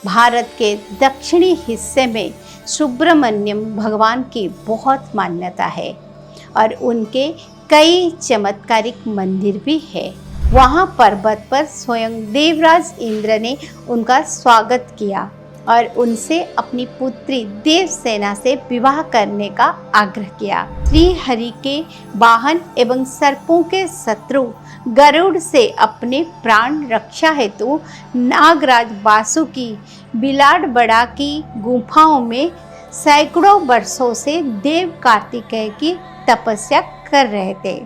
भारत के दक्षिणी हिस्से में सुब्रमण्यम भगवान की बहुत मान्यता है और उनके कई चमत्कारिक मंदिर भी है। वहाँ पर्वत पर स्वयं देवराज इंद्र ने उनका स्वागत किया और उनसे अपनी पुत्री देवसेना से विवाह करने का आग्रह किया। श्री हरि के वाहन एवं सर्पों के शत्रु गरुड़ से अपने प्राण रक्षा हेतु नागराज वासुकी बिलाड़बड़ा की गुफाओं में सैकड़ों वर्षों से देव कार्तिकेय की तपस्या कर रहे थे।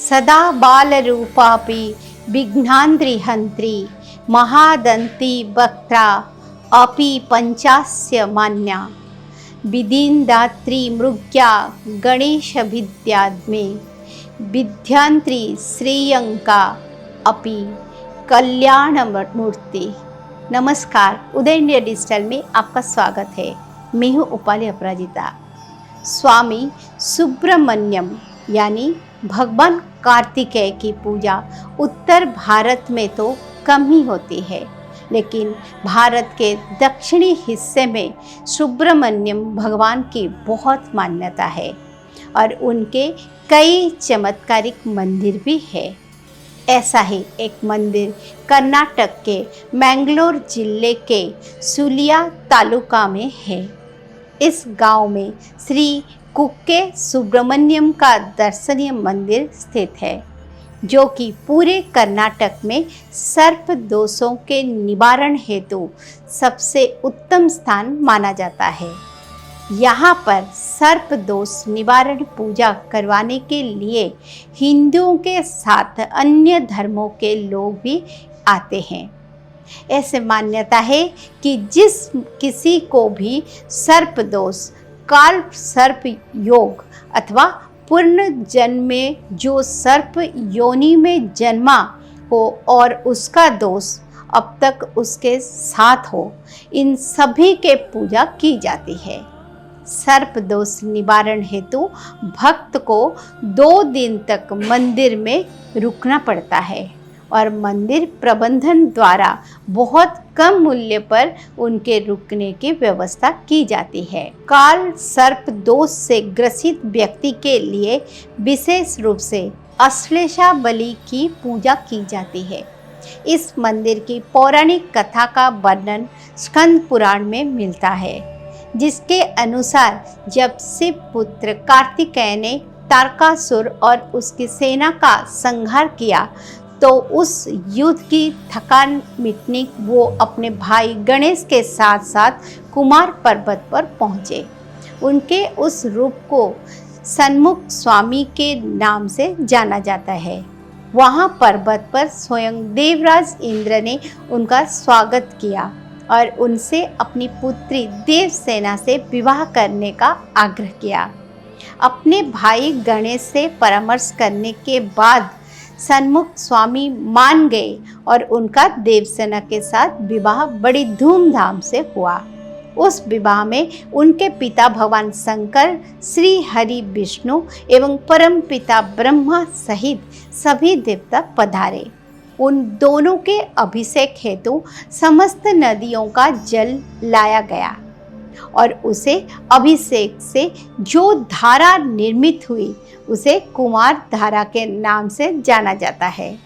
सदा बाल रूपापि विघ्नान्द्रिहन्त्री महादन्ती वक्त्रा अपि पंचास्य मान्या विदिन्दात्री मृग्या गणेश विद्याद्मे विद्यांत्री श्रेयंका अपि कल्याणमूर्ति। नमस्कार, उदय इंडिया डिजिटल में आपका स्वागत है। मैं हूँ उपाली अपराजिता। स्वामी सुब्रमण्यम यानी भगवान कार्तिकेय की पूजा उत्तर भारत में तो कम ही होती है, लेकिन भारत के दक्षिणी हिस्से में सुब्रमण्यम भगवान की बहुत मान्यता है और उनके कई चमत्कारिक मंदिर भी है। ऐसा ही एक मंदिर कर्नाटक के मैंगलोर जिले के सुलिया तालुका में है। इस गांव में श्री कुक्के सुब्रमण्यम का दर्शनीय मंदिर स्थित है, जो कि पूरे कर्नाटक में सर्प दोषों के निवारण हेतु सबसे उत्तम स्थान माना जाता है। यहाँ पर सर्प दोष निवारण पूजा करवाने के लिए हिंदुओं के साथ अन्य धर्मों के लोग भी आते हैं। ऐसे मान्यता है कि जिस किसी को भी सर्प दोष, काल सर्प योग अथवा पूर्ण जन्म में जो सर्प योनि में जन्मा हो और उसका दोष अब तक उसके साथ हो, इन सभी के पूजा की जाती है। सर्प दोष निवारण हेतु भक्त को 2 दिन तक मंदिर में रुकना पड़ता है और मंदिर प्रबंधन द्वारा बहुत कम मूल्य पर उनके रुकने की व्यवस्था की जाती है। काल सर्प दोष से ग्रसित व्यक्ति के लिए विशेष रूप से अश्लेषा बलि की पूजा की जाती है। इस मंदिर की पौराणिक कथा का वर्णन स्कंद पुराण में मिलता है, जिसके अनुसार जब शिव पुत्र कार्तिकेय ने तारकासुर और उसकी सेना का संहार किया तो उस युद्ध की थकान मिटने वो अपने भाई गणेश के साथ साथ कुमार पर्वत पर पहुँचे। उनके उस रूप को सन्मुख स्वामी के नाम से जाना जाता है। वहाँ पर्वत पर स्वयं देवराज इंद्र ने उनका स्वागत किया और उनसे अपनी पुत्री देवसेना से विवाह करने का आग्रह किया। अपने भाई गणेश से परामर्श करने के बाद सन्मुख स्वामी मान गए और उनका देवसेना के साथ विवाह बड़ी धूमधाम से हुआ। उस विवाह में उनके पिता भगवान शंकर, श्री हरि विष्णु एवं परम पिता ब्रह्मा सहित सभी देवता पधारे। उन दोनों के अभिषेक हेतु समस्त नदियों का जल लाया गया और उसे अभिषेक से जो धारा निर्मित हुई उसे कुमार धारा के नाम से जाना जाता है।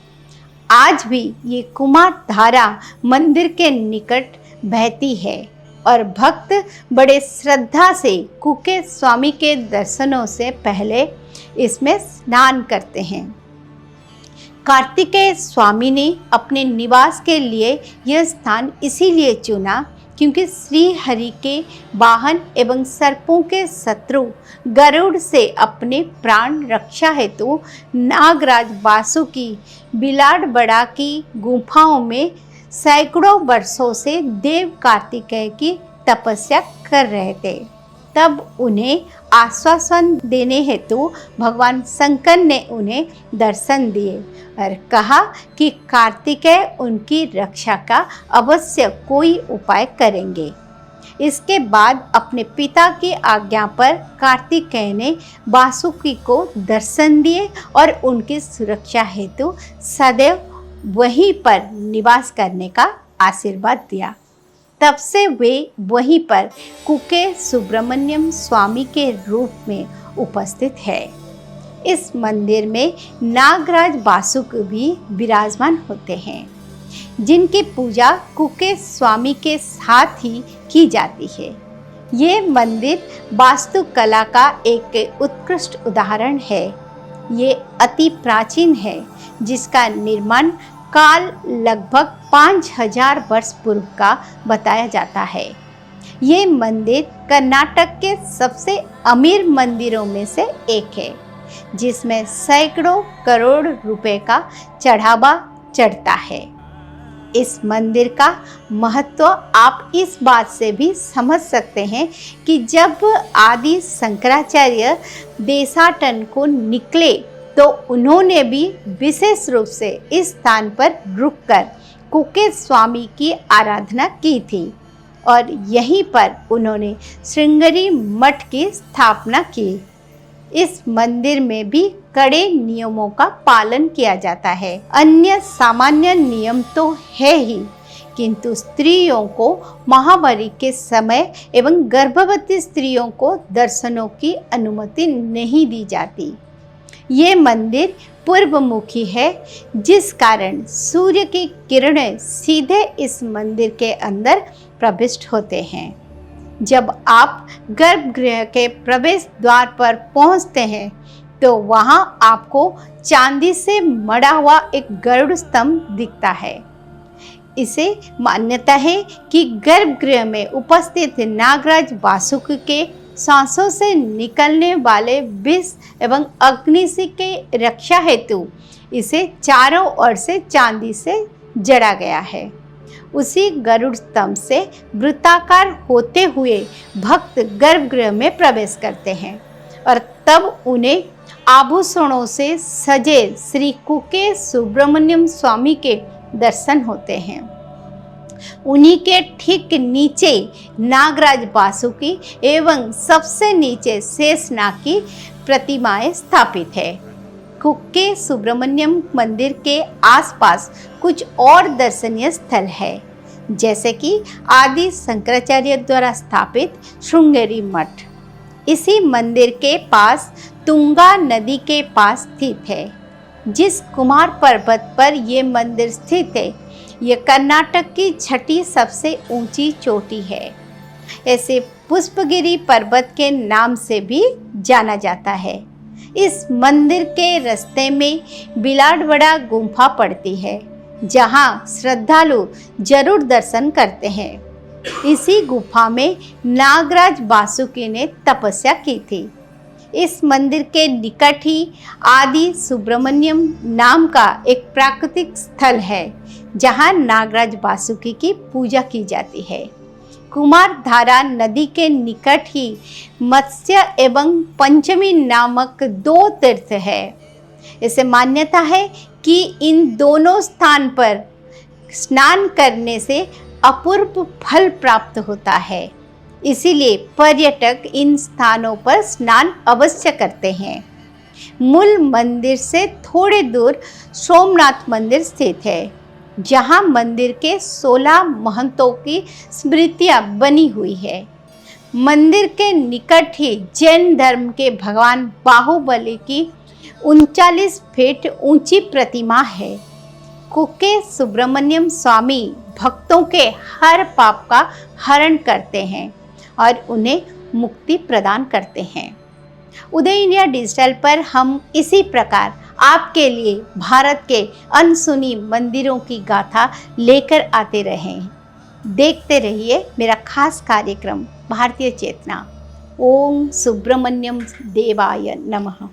आज भी ये कुमार धारा मंदिर के निकट बहती है और भक्त बड़े श्रद्धा से कुके स्वामी के दर्शनों से पहले इसमें स्नान करते हैं। कार्तिकेय स्वामी ने अपने निवास के लिए यह स्थान इसीलिए चुना क्योंकि श्री हरि के वाहन एवं सर्पों के शत्रु गरुड़ से अपने प्राण रक्षा हेतु नागराज वासुकी बिलाड़बड़ा की गुफाओं में सैकड़ों वर्षों से देव कार्तिकेय की तपस्या कर रहे थे। तब उन्हें आश्वासन देने हेतु भगवान शंकर ने उन्हें दर्शन दिए और कहा कि कार्तिकेय उनकी रक्षा का अवश्य कोई उपाय करेंगे। इसके बाद अपने पिता की आज्ञा पर कार्तिकेय ने वासुकी को दर्शन दिए और उनकी सुरक्षा हेतु सदैव वहीं पर निवास करने का आशीर्वाद दिया। तब से वे वहीं पर कुके सुब्रमण्यम स्वामी के रूप में उपस्थित है। इस मंदिर में नागराज बासुक भी विराजमान होते हैं, जिनकी पूजा कुके स्वामी के साथ ही की जाती है। ये मंदिर वास्तुकला का एक उत्कृष्ट उदाहरण है। ये अति प्राचीन है, जिसका निर्माण काल लगभग 5000 वर्ष पूर्व का बताया जाता है। ये मंदिर कर्नाटक के सबसे अमीर मंदिरों में से एक है, जिसमें सैकड़ों करोड़ रुपए का चढ़ावा चढ़ता है। इस मंदिर का महत्व आप इस बात से भी समझ सकते हैं कि जब आदि शंकराचार्य देशाटन को निकले तो उन्होंने भी विशेष रूप से इस स्थान पर रुककर कुके स्वामी की आराधना की थी और यहीं पर उन्होंने श्रृंगेरी मठ की स्थापना की। इस मंदिर में भी कड़े नियमों का पालन किया जाता है। अन्य सामान्य नियम तो है ही, किंतु स्त्रियों को महावारी के समय एवं गर्भवती स्त्रियों को दर्शनों की अनुमति नहीं दी जाती। ये मंदिर पूर्वमुखी है, जिस कारण सूर्य की किरणें सीधे इस मंदिर के अंदर प्रविष्ट होते हैं। जब आप गर्भगृह के प्रवेश द्वार पर पहुंचते हैं तो वहां आपको चांदी से मढ़ा हुआ एक गरुड़ स्तंभ दिखता है। इसे मान्यता है कि गर्भगृह में उपस्थित नागराज वासुक के सांसों से निकलने वाले विष एवं अग्नि से के रक्षा हेतु इसे चारों ओर से चांदी से जड़ा गया है। उसी गरुड़ स्तंभ से वृत्ताकार होते हुए भक्त गर्भगृह में प्रवेश करते हैं और तब उन्हें आभूषणों से सजे श्री कुके सुब्रमण्यम स्वामी के दर्शन होते हैं। उन्हीं के ठीक नीचे नागराज वासुकी एवं सबसे नीचे शेषनाग की प्रतिमाएं स्थापित है। कुके सुब्रमण्यम मंदिर के आसपास कुछ और दर्शनीय स्थल है, जैसे कि आदि शंकराचार्य द्वारा स्थापित श्रृंगेरी मठ। इसी मंदिर के पास तुंगा नदी के पास स्थित है। जिस कुमार पर्वत पर ये मंदिर स्थित है, ये कर्नाटक की छठी सबसे ऊंची चोटी है। ऐसे पुष्पगिरी पर्वत के नाम से भी जाना जाता है। इस मंदिर के रास्ते में बिलाडवाड़ा गुम्फा पड़ती है, जहां श्रद्धालु जरूर दर्शन करते हैं। इसी गुफा में नागराज वासुकी ने तपस्या की थी। इस मंदिर के निकट ही आदि सुब्रमण्यम नाम का एक प्राकृतिक स्थल है, जहां नागराज वासुकी की पूजा की जाती है। कुमारधारा नदी के निकट ही मत्स्य एवं पंचमी नामक 2 तीर्थ है। इसे मान्यता है कि इन दोनों स्थान पर स्नान करने से अपूर्व फल प्राप्त होता है, इसीलिए पर्यटक इन स्थानों पर स्नान अवश्य करते हैं। मूल मंदिर से थोड़े दूर सोमनाथ मंदिर स्थित है, जहां मंदिर के 16 महंतों की स्मृतियां बनी हुई है। मंदिर के निकट ही जैन धर्म के भगवान बाहुबली की 39 फीट ऊंची प्रतिमा है। कुके सुब्रमण्यम स्वामी भक्तों के हर पाप का हरण करते हैं और उन्हें मुक्ति प्रदान करते हैं। उदय इंडिया डिजिटल पर हम इसी प्रकार आपके लिए भारत के अनसुनी मंदिरों की गाथा लेकर आते रहे हैं। देखते रहिए मेरा खास कार्यक्रम भारतीय चेतना। ओम सुब्रमण्यम देवाय नमः।